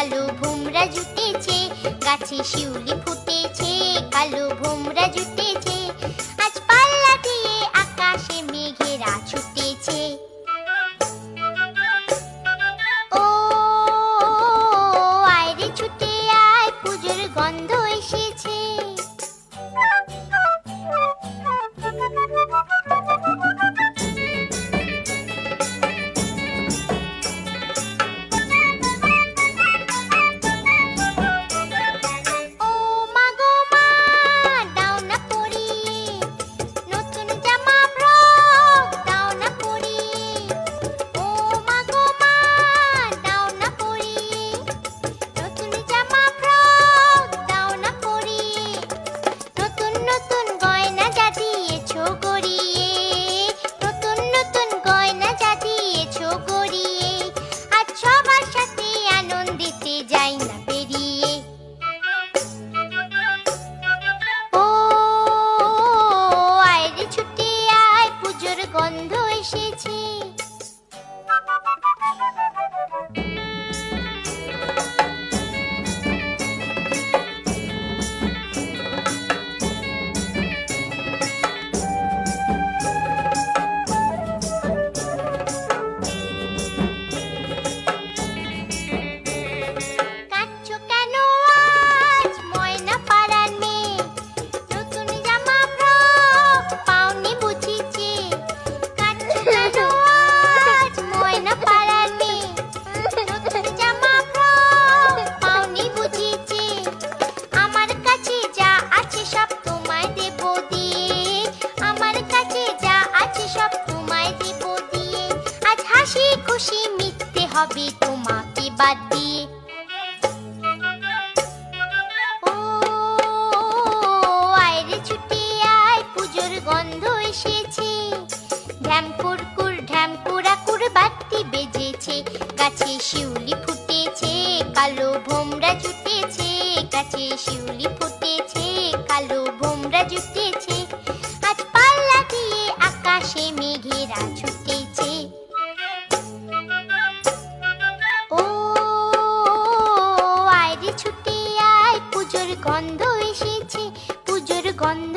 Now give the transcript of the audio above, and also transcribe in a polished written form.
কালো ভোমরা জুটেছে, গাছে শিউলি ফুটেছে, কালো ভোমরা জুটেছে। আজ পাল্লা দিয়ে আকাশে মেঘেরা ছুটেছে। ও আয় রে ছুটে আয়, পুজোর গন্ধ এসেছে। গন্ধ এসেছে। খুশি মিথ্যে হবে তোমাকে বাদ দিয়ে। ও আয় রে ছুটে আয়, পুজোর গন্ধ এসেছে। ঢ্যামকুরকুর ঢ্যামকুরাকুর বাতি বেজেছে, গাছে শিউলি ফুটেছে, কালো ভোমরা জুটেছে, গাছে শিউলি ফুটেছে, কালো ভোমরা জুটেছে। আজ পাল্লা দিয়ে আকাশে মেঘেরা ছুটেছে। ছুটে আয়, পুজোর গন্ধ এসেছে, পুজোর গন্ধ